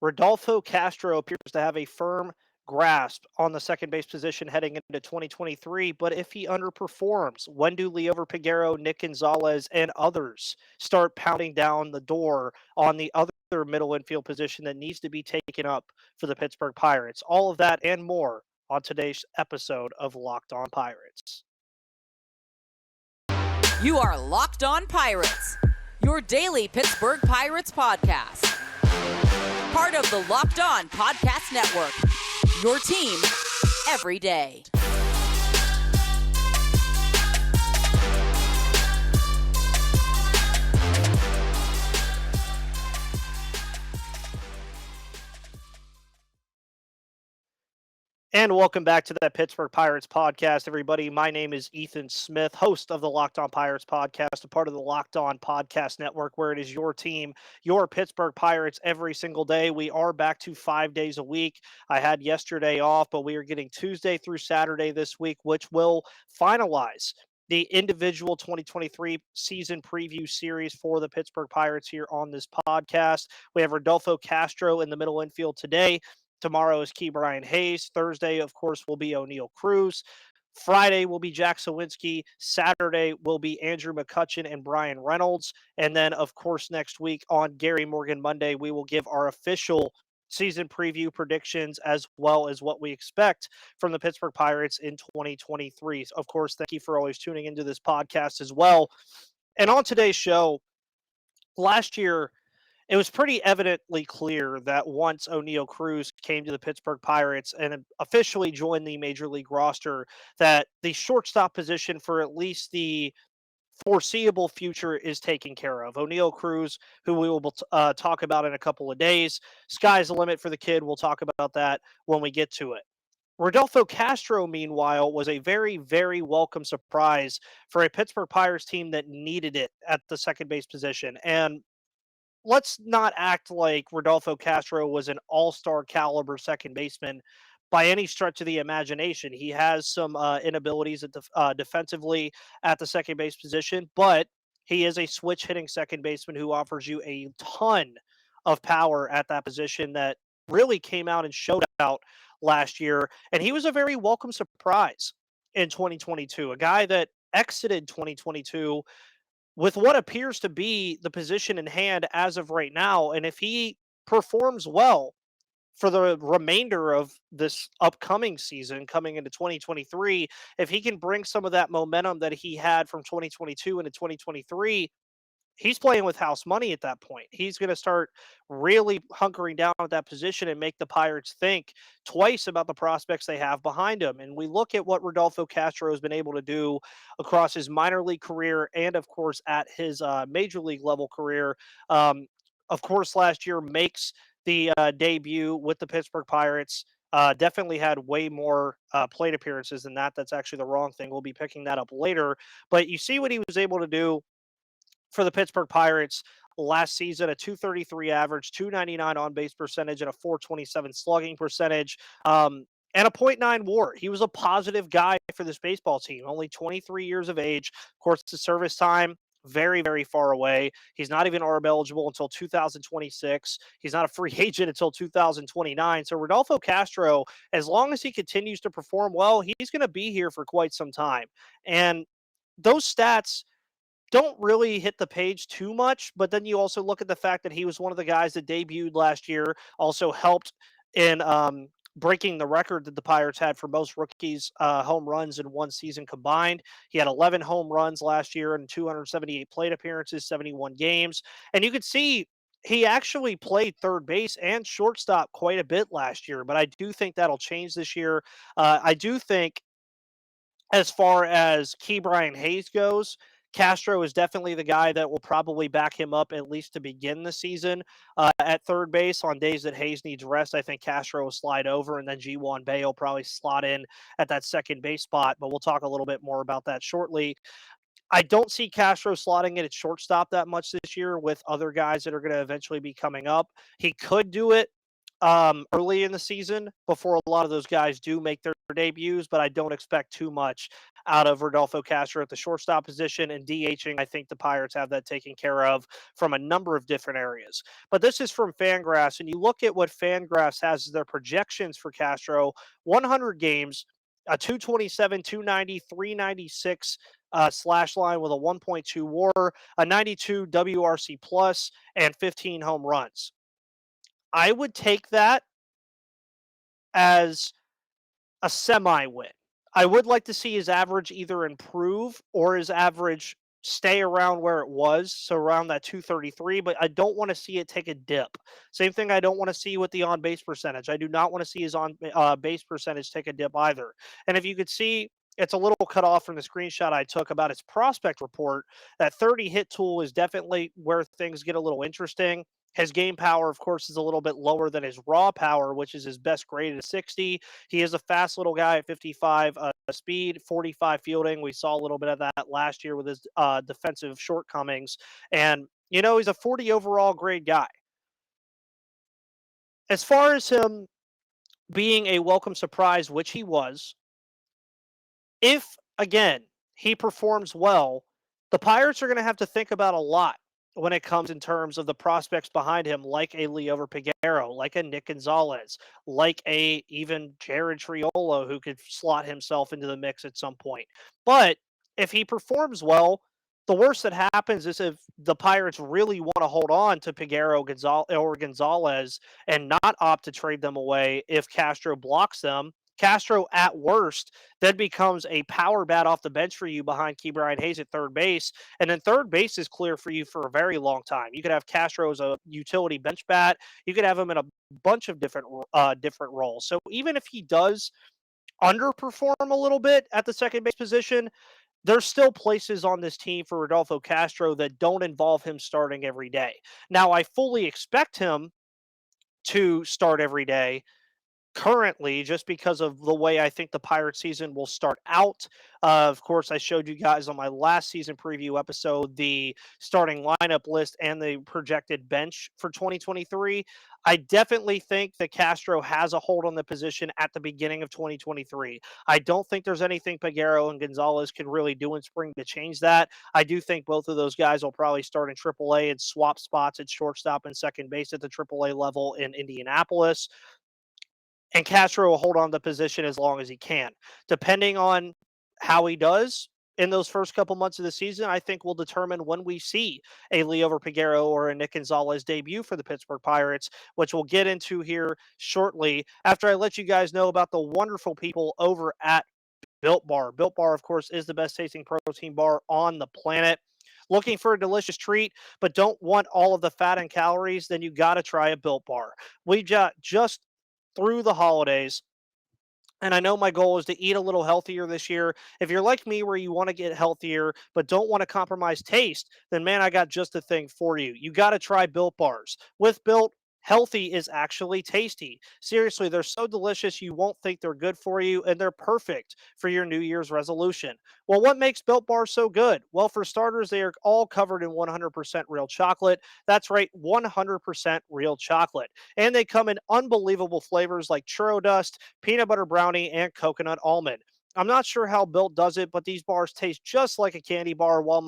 Rodolfo Castro appears to have a firm grasp on the second base position heading into 2023, but if he underperforms, when do Liover Peguero, Nick Gonzales, and others start pounding down the door on the other middle infield position that needs to be taken up for the Pittsburgh Pirates? All of that and more on today's episode of Locked On Pirates. You are Locked On Pirates, your daily Pittsburgh Pirates podcast. Part of the Locked On Podcast Network, your team every day. And welcome back to that Pittsburgh Pirates podcast, everybody. My name is Ethan Smith, host of the Locked On Pirates podcast, a part of the Locked On Podcast Network, where it is your team, your Pittsburgh Pirates, every single day. We are back to 5 days a week. I had yesterday off, but we are getting Tuesday through Saturday this week, which will finalize the individual 2023 season preview series for the Pittsburgh Pirates here on this podcast. We have Rodolfo Castro in the middle infield today. Tomorrow is Ke'Bryan Hayes. Thursday, of course, will be Oneil Cruz. Friday will be Jack Sawinski. Saturday will be Andrew McCutchen and Brian Reynolds. And then, of course, next week on Gary Morgan Monday, we will give our official season preview predictions as well as what we expect from the Pittsburgh Pirates in 2023. Of course, thank you for always tuning into this podcast as well. And on today's show, last year, it was pretty evidently clear that once Oneil Cruz came to the Pittsburgh Pirates and officially joined the Major League roster, that the shortstop position for at least the foreseeable future is taken care of. Oneil Cruz, who we will talk about in a couple of days. Sky's the limit for the kid. We'll talk about that when we get to it. Rodolfo Castro, meanwhile, was a very, very welcome surprise for a Pittsburgh Pirates team that needed it at the second base position. And let's not act like Rodolfo Castro was an all-star caliber second baseman by any stretch of the imagination. He has some inabilities defensively at the second base position, but he is a switch hitting second baseman who offers you a ton of power at that position that really came out and showed out last year. And he was a very welcome surprise in 2022, a guy that exited 2022 with what appears to be the position in hand as of right now. And if he performs well for the remainder of this upcoming season coming into 2023, if he can bring some of that momentum that he had from 2022 into 2023, he's playing with house money at that point. He's going to start really hunkering down at that position and make the Pirates think twice about the prospects they have behind him. And we look at what Rodolfo Castro has been able to do across his minor league career and, of course, at his major league level career. Of course, last year makes the debut with the Pittsburgh Pirates. Definitely had way more plate appearances than that. That's actually the wrong thing. We'll be picking that up later. But you see what he was able to do for the Pittsburgh Pirates last season, a 233 average, 299 on base percentage, and a 427 slugging percentage, and a .9 WAR. He was a positive guy for this baseball team, only 23 years of age. Of course, the service time, very, very far away. He's not even ARB eligible until 2026. He's not a free agent until 2029. So Rodolfo Castro, as long as he continues to perform well, he's going to be here for quite some time. And those stats don't really hit the page too much, but then you also look at the fact that he was one of the guys that debuted last year, also helped in breaking the record that the Pirates had for most rookies home runs in one season combined. He had 11 home runs last year and 278 plate appearances, 71 games. And you could see he actually played third base and shortstop quite a bit last year, but I do think that'll change this year. I do think as far as Ke'Bryan Hayes goes, Castro is definitely the guy that will probably back him up at least to begin the season at third base. On days that Hayes needs rest, I think Castro will slide over, and then G1 Bay will probably slot in at that second base spot, but we'll talk a little bit more about that shortly. I don't see Castro slotting in at shortstop that much this year with other guys that are going to eventually be coming up. He could do it early in the season before a lot of those guys do make their debuts, but I don't expect too much out of Rodolfo Castro at the shortstop position, and DHing. I think the Pirates have that taken care of from a number of different areas. But this is from Fangraphs, and you look at what Fangraphs has as their projections for Castro: 100 games, a 227, 290, 396 slash line with a 1.2 WAR, a 92 WRC plus, and 15 home runs. I would take that as a semi win. I would like to see his average either improve or his average stay around where it was, so around that 233, but I don't want to see it take a dip. Same thing I don't want to see with the on base percentage. I do not want to see his on base percentage take a dip either. And if you could see, it's a little cut off from the screenshot I took about his prospect report. That 30 hit tool is definitely where things get a little interesting. His game power, of course, is a little bit lower than his raw power, which is his best grade at 60. He is a fast little guy at 55 speed, 45 fielding. We saw a little bit of that last year with his defensive shortcomings. And, he's a 40 overall grade guy. As far as him being a welcome surprise, which he was, if, again, he performs well, the Pirates are going to have to think about a lot when it comes in terms of the prospects behind him, like a Liover Peguero, like a Nick Gonzales, like a even Jared Triolo, who could slot himself into the mix at some point. But if he performs well, the worst that happens is if the Pirates really want to hold on to Peguero or Gonzalez and not opt to trade them away if Castro blocks them. Castro, at worst, then becomes a power bat off the bench for you behind Ke'Bryan Hayes at third base. And then third base is clear for you for a very long time. You could have Castro as a utility bench bat. You could have him in a bunch of different roles. So even if he does underperform a little bit at the second base position, there's still places on this team for Rodolfo Castro that don't involve him starting every day. Now, I fully expect him to start every day currently, just because of the way I think the Pirate season will start out. Of course, I showed you guys on my last season preview episode the starting lineup list and the projected bench for 2023. I definitely think that Castro has a hold on the position at the beginning of 2023. I don't think there's anything Peguero and Gonzalez can really do in spring to change that. I do think both of those guys will probably start in AAA and swap spots at shortstop and second base at the AAA level in Indianapolis, and Castro will hold on the position as long as he can. Depending on how he does in those first couple months of the season, I think will determine when we see a Liover Peguero or a Nick Gonzalez debut for the Pittsburgh Pirates, which we'll get into here shortly after I let you guys know about the wonderful people over at Built Bar. Built Bar, of course, is the best tasting protein bar on the planet. Looking for a delicious treat, but don't want all of the fat and calories, then you got to try a Built Bar. We just through the holidays, and I know my goal is to eat a little healthier this year. If you're like me, where you want to get healthier but don't want to compromise taste, then man, I got just the thing for you. You got to try Built Bars. With Built, healthy is actually tasty. Seriously, they're so delicious you won't think they're good for you, and they're perfect for your New Year's resolution. Well, what makes Built Bars so good? Well, for starters, they are all covered in 100% real chocolate. That's right, 100% real chocolate. And they come in unbelievable flavors like churro dust, peanut butter brownie, and coconut almond. I'm not sure how Built does it, but these bars taste just like a candy bar while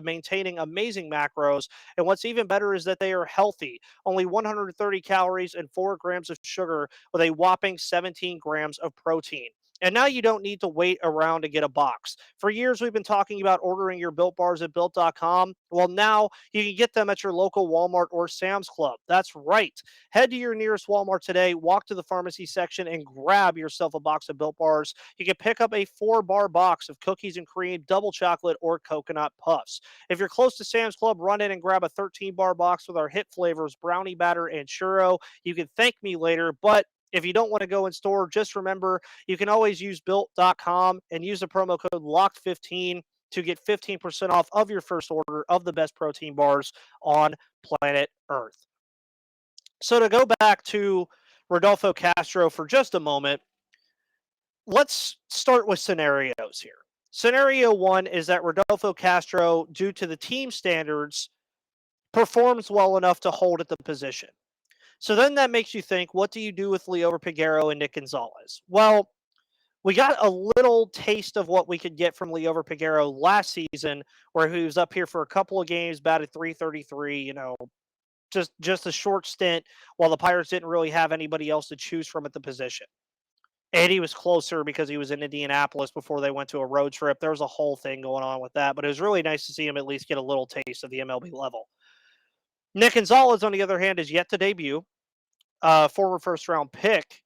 maintaining amazing macros. And what's even better is that they are healthy, only 130 calories and 4 grams of sugar with a whopping 17 grams of protein. And now you don't need to wait around to get a box. For years, we've been talking about ordering your Built Bars at Built.com. Well, now you can get them at your local Walmart or Sam's Club. That's right. Head to your nearest Walmart today, walk to the pharmacy section, and grab yourself a box of Built Bars. You can pick up a 4-bar box of cookies and cream, double chocolate, or coconut puffs. If you're close to Sam's Club, run in and grab a 13-bar box with our hit flavors, brownie batter, and churro. You can thank me later, but if you don't want to go in store, just remember you can always use built.com and use the promo code LOCKED15 to get 15% off of your first order of the best protein bars on planet Earth. So to go back to Rodolfo Castro for just a moment, let's start with scenarios here. Scenario one is that Rodolfo Castro, due to the team standards, performs well enough to hold at the position. So then that makes you think, what do you do with Liover Peguero and Nick Gonzales? Well, we got a little taste of what we could get from Liover Peguero last season, where he was up here for a couple of games, batted 333, just a short stint while the Pirates didn't really have anybody else to choose from at the position. And he was closer because he was in Indianapolis before they went to a road trip. There was a whole thing going on with that, but it was really nice to see him at least get a little taste of the MLB level. Nick Gonzales, on the other hand, is yet to debut. Former first round pick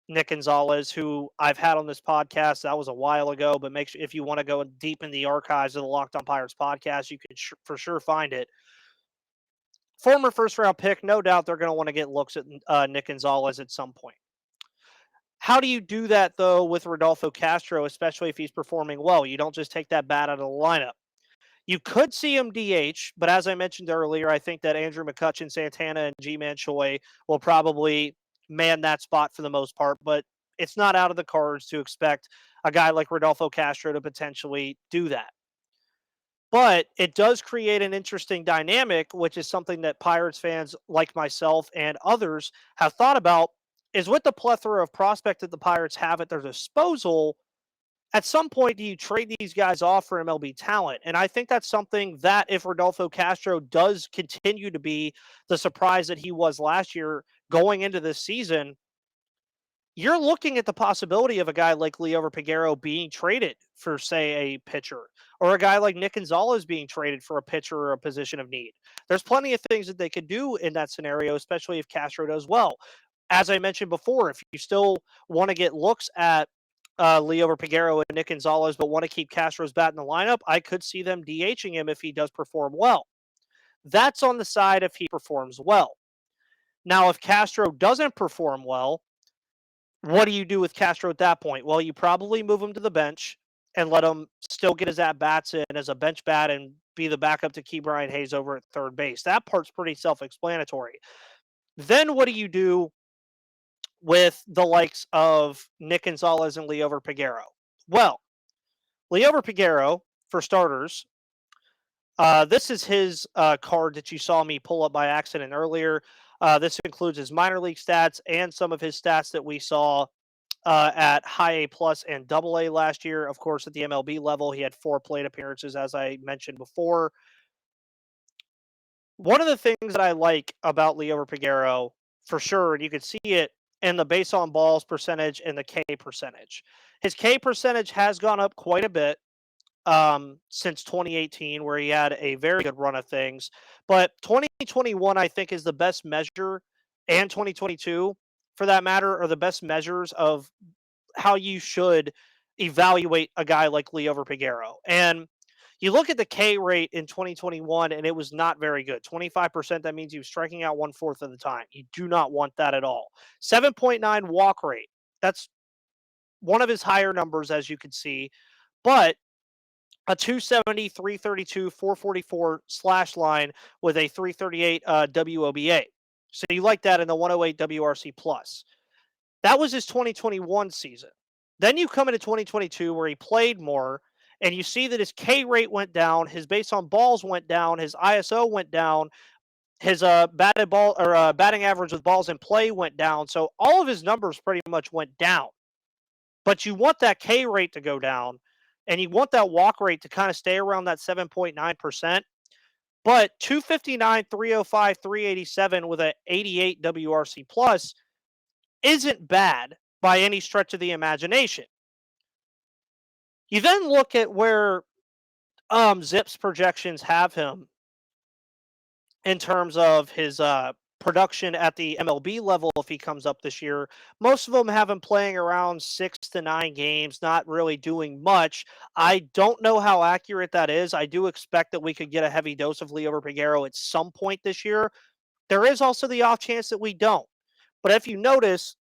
Nick Gonzales, who I've had on this podcast. That was a while ago, but make sure if you want to go deep in the archives of the Locked On Pirates podcast, you can for sure find it. Former first round pick, no doubt they're going to want to get looks at Nick Gonzales at some point. How do you do that, though, with Rodolfo Castro, especially if he's performing well? You don't just take that bat out of the lineup. You could see him DH, but as I mentioned earlier, I think that Andrew McCutchen, Santana, and G-Man Choi will probably man that spot for the most part, but it's not out of the cards to expect a guy like Rodolfo Castro to potentially do that. But it does create an interesting dynamic, which is something that Pirates fans like myself and others have thought about, is with the plethora of prospect that the Pirates have at their disposal, at some point, do you trade these guys off for MLB talent? And I think that's something that if Rodolfo Castro does continue to be the surprise that he was last year going into this season, you're looking at the possibility of a guy like Liover Peguero being traded for, say, a pitcher, or a guy like Nick Gonzales being traded for a pitcher or a position of need. There's plenty of things that they could do in that scenario, especially if Castro does well. As I mentioned before, if you still want to get looks at Liover Peguero and Nick Gonzales, but want to keep Castro's bat in the lineup, I could see them DHing him if he does perform well. That's on the side if he performs well. Now, if Castro doesn't perform well, what do you do with Castro at that point? Well, you probably move him to the bench and let him still get his at-bats in as a bench bat and be the backup to Key Brian Hayes over at third base. That part's pretty self-explanatory. Then what do you do with the likes of Nick Gonzales and Liover Peguero? Well, Liover Peguero, for starters, this is his card that you saw me pull up by accident earlier. This includes his minor league stats and some of his stats that we saw at high A plus and double A last year. Of course, at the MLB level, he had 4 plate appearances, as I mentioned before. One of the things that I like about Liover Peguero, for sure, and you can see it in the base on balls percentage and the K percentage. His K percentage has gone up quite a bit since 2018, where he had a very good run of things. But 2021, I think, is the best measure, and 2022, for that matter, are the best measures of how you should evaluate a guy like Liover Peguero. And you look at the K rate in 2021, and it was not very good. 25%, that means he was striking out 1/4 of the time. You do not want that at all. 7.9 walk rate. That's one of his higher numbers, as you can see. But a 270, 332, 444 slash line with a 338 WOBA. So you like that in the 108 WRC plus. That was his 2021 season. Then you come into 2022 where he played more, and you see that his K rate went down, his base on balls went down, his ISO went down, his batting average with balls in play went down. So all of his numbers pretty much went down. But you want that K rate to go down, and you want that walk rate to kind of stay around that 7.9%. But 259, 305, 387 with an 88 WRC plus isn't bad by any stretch of the imagination. You then look at where Zip's projections have him in terms of his production at the MLB level if he comes up this year. Most of them have him playing around 6 to 9 games, not really doing much. I don't know how accurate that is. I do expect that we could get a heavy dose of Liover Peguero at some point this year. There is also the off chance that we don't. But if you notice,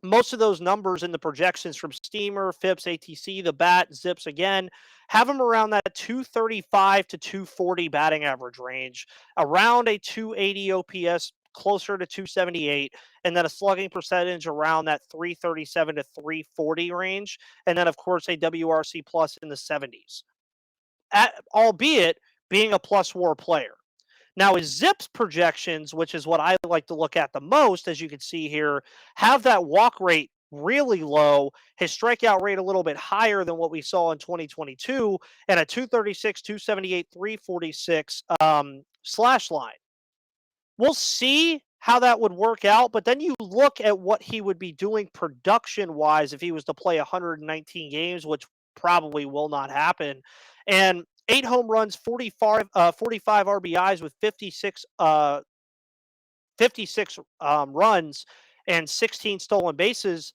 most of those numbers in the projections from Steamer, Phipps, ATC, the bat, Zips again, have them around that 235 to 240 batting average range, around a 280 OPS, closer to 278, and then a slugging percentage around that 337 to 340 range, and then, of course, a WRC plus in the 70s, albeit being a plus WAR player. Now, his Zips projections, which is what I like to look at the most, as you can see here, have that walk rate really low, his strikeout rate a little bit higher than what we saw in 2022, and a 236, 278, 346 slash line. We'll see how that would work out, but then you look at what he would be doing production wise if he was to play 119 games, which probably will not happen. And 8 home runs, 45 RBIs with 56 runs and 16 stolen bases.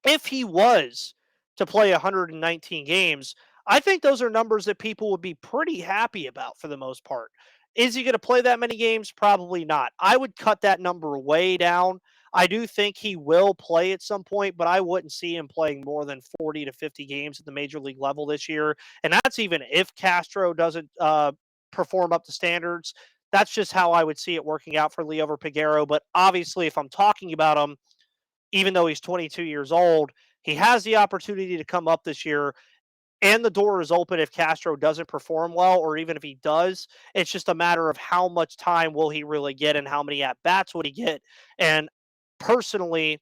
If he was to play 119 games, I think those are numbers that people would be pretty happy about for the most part. Is he going to play that many games? Probably not. I would cut that number way down. I do think he will play at some point, but I wouldn't see him playing more than 40 to 50 games at the major league level this year. And that's even if Castro doesn't perform up to standards. That's just how I would see it working out for Liover Peguero. But obviously, if I'm talking about him, even though he's 22 years old, he has the opportunity to come up this year, and the door is open if Castro doesn't perform well, or even if he does. It's just a matter of how much time will he really get and how many at bats would he get. And personally,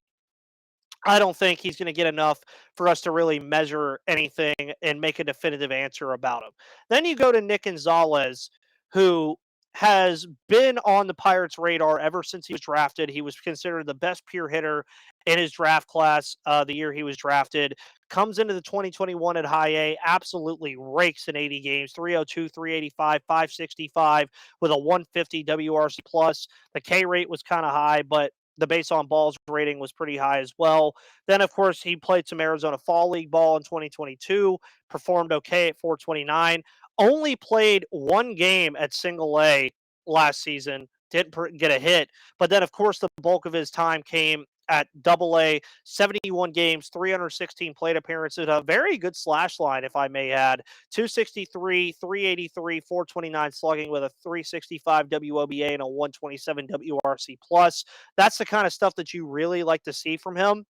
I don't think he's going to get enough for us to really measure anything and make a definitive answer about him. Then you go to Nick Gonzales, who has been on the Pirates' radar ever since he was drafted. He was considered the best pure hitter in his draft class the year he was drafted. Comes into the 2021 at high A, absolutely rakes in 80 games, 302, 385, 565 with a 150 WRC plus. The K rate was kind of high, but the base on balls rating was pretty high as well. Then, of course, he played some Arizona Fall League ball in 2022, performed okay at 429, only played one game at single A last season, didn't get a hit. But then, of course, the bulk of his time came at double A, 71 games, 316 plate appearances, a very good slash line, if I may add. 263, 383, 429 slugging with a 365 WOBA and a 127 WRC plus. That's the kind of stuff that you really like to see from him.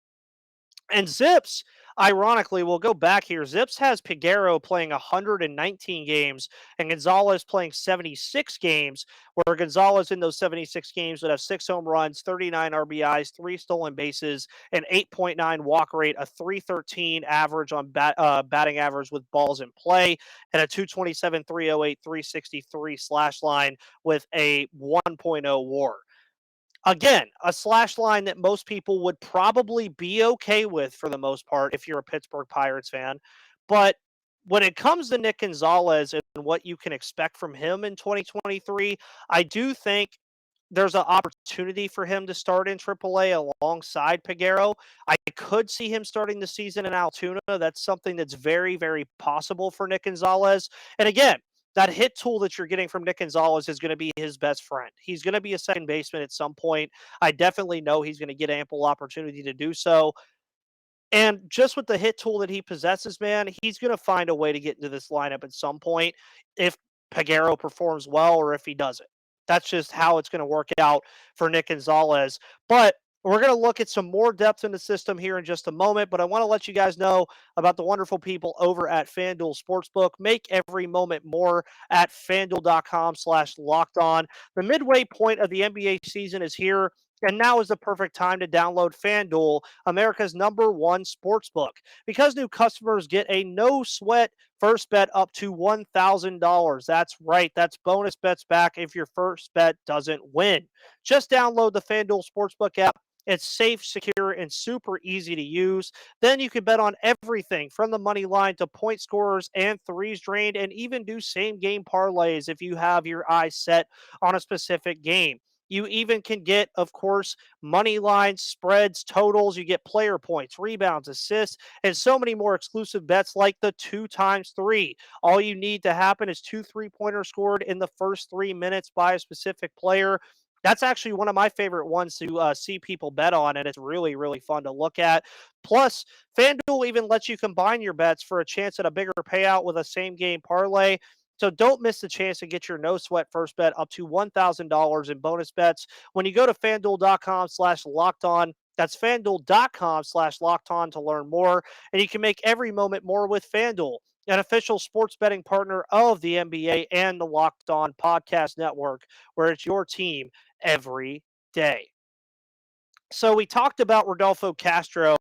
And Zips, ironically, we'll go back here. Zips has Peguero playing 119 games and Gonzales playing 76 games, where Gonzales in those 76 games would have 6 home runs, 39 RBIs, 3 stolen bases, an 8.9 walk rate, a 313 average on batting average with balls in play, and a 227, 308, 363 slash line with a 1.0 WAR. Again, a slash line that most people would probably be okay with for the most part if you're a Pittsburgh Pirates fan. But when it comes to Nick Gonzales and what you can expect from him in 2023, I do think there's an opportunity for him to start in AAA alongside Peguero. I could see him starting the season in Altoona. That's something that's very, very possible for Nick Gonzales. And again, that hit tool that you're getting from Nick Gonzales is going to be his best friend. He's going to be a second baseman at some point. I definitely know he's going to get ample opportunity to do so. And just with the hit tool that he possesses, man, he's going to find a way to get into this lineup at some point if Peguero performs well or if he doesn't. That's just how it's going to work out for Nick Gonzales. But we're going to look at some more depth in the system here in just a moment. But I want to let you guys know about the wonderful people over at FanDuel Sportsbook. Make every moment more at fanduel.com/locked on. The midway point of the NBA season is here. And now is the perfect time to download FanDuel, America's #1 sportsbook, because new customers get a no-sweat first bet up to $1,000. That's right. That's bonus bets back if your first bet doesn't win. Just download the FanDuel Sportsbook app. It's safe, secure, and super easy to use. Then you can bet on everything from the money line to point scorers and threes drained, and even do same-game parlays if you have your eyes set on a specific game. You even can get, of course, money lines, spreads, totals. You get player points, rebounds, assists, and so many more exclusive bets like the 2x3. All you need to happen is 2 3-pointers scored in the first 3 minutes by a specific player. That's actually one of my favorite ones to see people bet on, and it's really, really fun to look at. Plus, FanDuel even lets you combine your bets for a chance at a bigger payout with a same game parlay. So don't miss the chance to get your no sweat first bet up to $1,000 in bonus bets when you go to fanduel.com/locked on. That's FanDuel.com/lockedon to learn more. And you can make every moment more with FanDuel, an official sports betting partner of the NBA and the Locked On Podcast Network, where it's your team every day. So we talked about Rodolfo Castro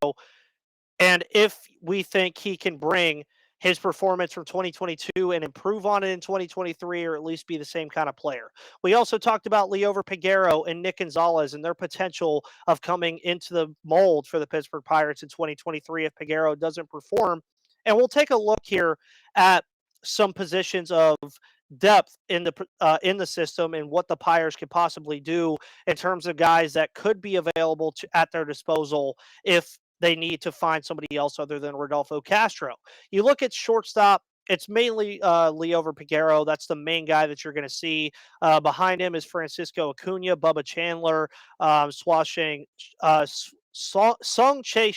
and if we think he can bring his performance from 2022 and improve on it in 2023, or at least be the same kind of player. We also talked about Liover Peguero and Nick Gonzales and their potential of coming into the mold for the Pittsburgh Pirates in 2023 if Peguero doesn't perform. And we'll take a look here at some positions of depth in the system and what the Pirates could possibly do in terms of guys that could be available at their disposal if they need to find somebody else other than Rodolfo Castro. You look at shortstop, it's mainly Liover Peguero. That's the main guy that you're going to see. Behind him is Francisco Acuna, Bubba Chandler, Swashing, Song Che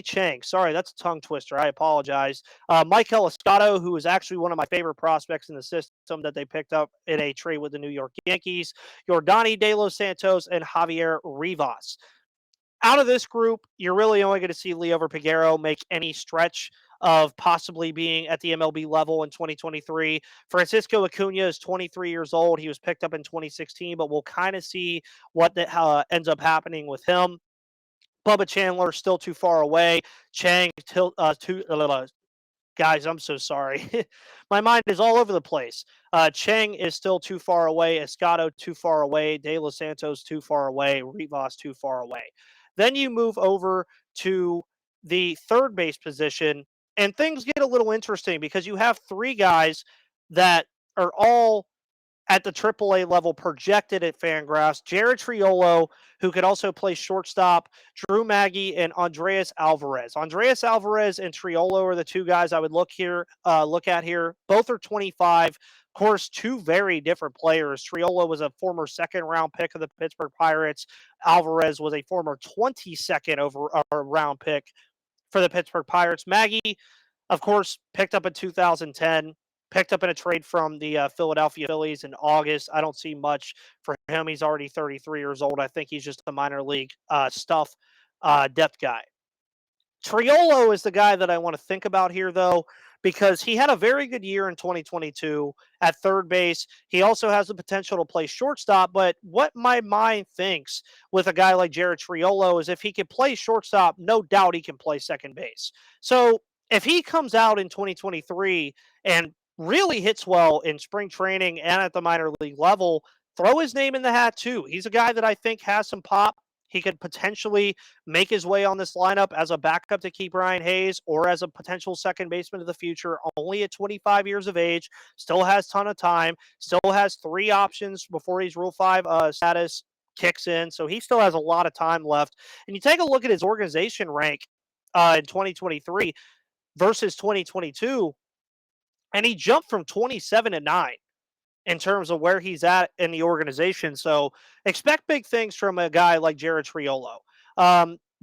Chang. Sorry, that's a tongue twister. I apologize. Mike Eliscado, who is actually one of my favorite prospects in the system that they picked up in a trade with the New York Yankees. Yordani De Los Santos and Javier Rivas. Out of this group, you're really only going to see Liover Peguero make any stretch of possibly being at the MLB level in 2023. Francisco Acuna is 23 years old. He was picked up in 2016, but we'll kind of see what ends up happening with him. Bubba Chandler still too far away. Chang, guys, I'm so sorry. My mind is all over the place. Chang is still too far away. Escato too far away. De Los Santos too far away. Rivas too far away. Then you move over to the third base position, and things get a little interesting because you have three guys that are all at the AAA level projected at Fangraphs. Jared Triolo, who could also play shortstop, Drew Maggi, and Andreas Alvarez. Andreas Alvarez and Triolo are the two guys I would look at here. Both are 25. Of course, two very different players. Triolo was a former second-round pick of the Pittsburgh Pirates. Alvarez was a former 22nd round pick for the Pittsburgh Pirates. Maggi, of course, picked up in 2010, picked up in a trade from the Philadelphia Phillies in August. I don't see much for him. He's already 33 years old. I think he's just a minor league depth guy. Triolo is the guy that I want to think about here, though, because he had a very good year in 2022 at third base. He also has the potential to play shortstop, but what my mind thinks with a guy like Jared Triolo is if he can play shortstop, no doubt he can play second base. So if he comes out in 2023 and really hits well in spring training and at the minor league level, throw his name in the hat too. He's a guy that I think has some pop. He could potentially make his way on this lineup as a backup to Keith Brian Hayes or as a potential second baseman of the future, only at 25 years of age, still has a ton of time, still has three options before his Rule 5 status kicks in. So he still has a lot of time left. And you take a look at his organization rank in 2023 versus 2022, and he jumped from 27 to 9 in terms of where he's at in the organization. So expect big things from a guy like Jared Triolo.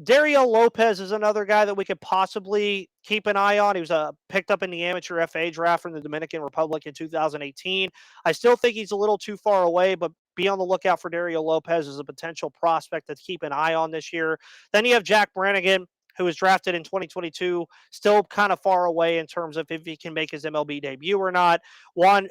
Dario Lopez is another guy that we could possibly keep an eye on. He was picked up in the amateur FA draft from the Dominican Republic in 2018. I still think he's a little too far away, but be on the lookout for Dario Lopez as a potential prospect to keep an eye on this year. Then you have Jack Brannigan, who was drafted in 2022, still kind of far away in terms of if he can make his MLB debut or not. Juan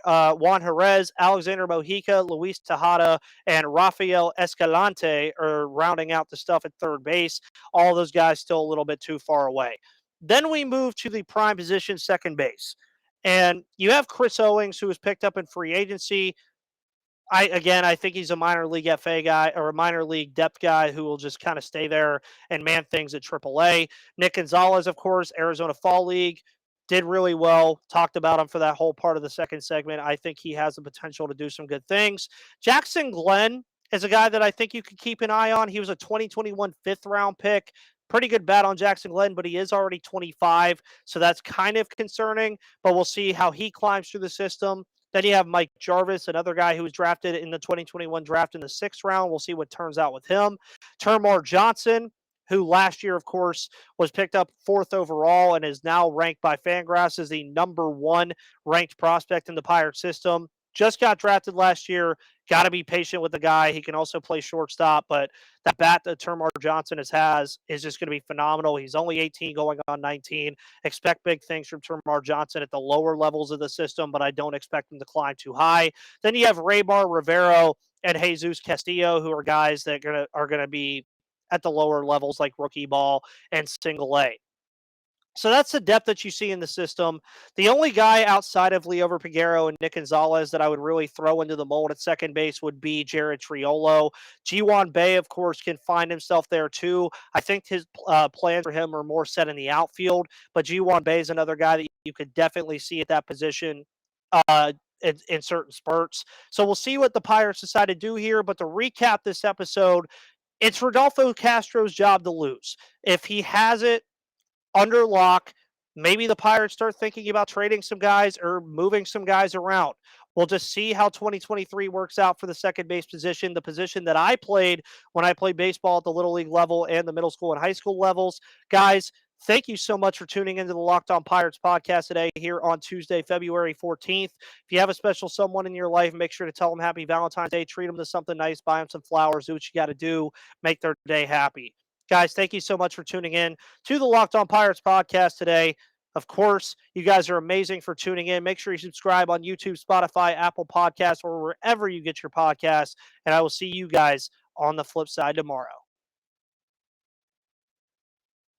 Jerez, Alexander Mojica, Luis Tejada, and Rafael Escalante are rounding out the stuff at third base. All those guys still a little bit too far away. Then we move to the prime position, second base. And you have Chris Owings, who was picked up in free agency. I think he's a minor league FA guy or a minor league depth guy who will just kind of stay there and man things at AAA. Nick Gonzales, of course, Arizona Fall League, did really well. Talked about him for that whole part of the second segment. I think he has the potential to do some good things. Jackson Glenn is a guy that I think you could keep an eye on. He was a 2021 fifth round pick. Pretty good bat on Jackson Glenn, but he is already 25, so that's kind of concerning. But we'll see how he climbs through the system. Then you have Mike Jarvis, another guy who was drafted in the 2021 draft in the sixth round. We'll see what turns out with him. Termar Johnson, who last year, of course, was picked up fourth overall and is now ranked by Fangraphs as the number one ranked prospect in the Pirate system. just got drafted last year. Got to be patient with the guy. He can also play shortstop, but that bat that Termarr Johnson has is just going to be phenomenal. He's only 18 going on 19. Expect big things from Termarr Johnson at the lower levels of the system, but I don't expect him to climb too high. Then you have Raybar Rivero and Jesus Castillo, who are guys that are gonna be at the lower levels like rookie ball and single A. So that's the depth that you see in the system. The only guy outside of Liover Peguero and Nick Gonzales that I would really throw into the mold at second base would be Jared Triolo. G1 Bay, of course, can find himself there too. I think his plans for him are more set in the outfield, but G1 Bay is another guy that you could definitely see at that position uh, in certain spurts. So we'll see what the Pirates decide to do here. But to recap this episode, it's Rodolfo Castro's job to lose. If he has it under lock. Maybe the Pirates start thinking about trading some guys or moving some guys around. We'll just see how 2023 works out for the second base position, the position that I played when I played baseball at the Little League level and the middle school and high school levels. Guys, thank you so much for tuning into the Locked On Pirates podcast today here on Tuesday, February 14th. If you have a special someone in your life, make sure to tell them Happy Valentine's Day. Treat them to something nice, buy them some flowers, do what you got to do, make their day happy. Guys, thank you so much for tuning in to the Locked On Pirates podcast today. Of course, you guys are amazing for tuning in. Make sure you subscribe on YouTube, Spotify, Apple Podcasts, or wherever you get your podcasts. And I will see you guys on the flip side tomorrow.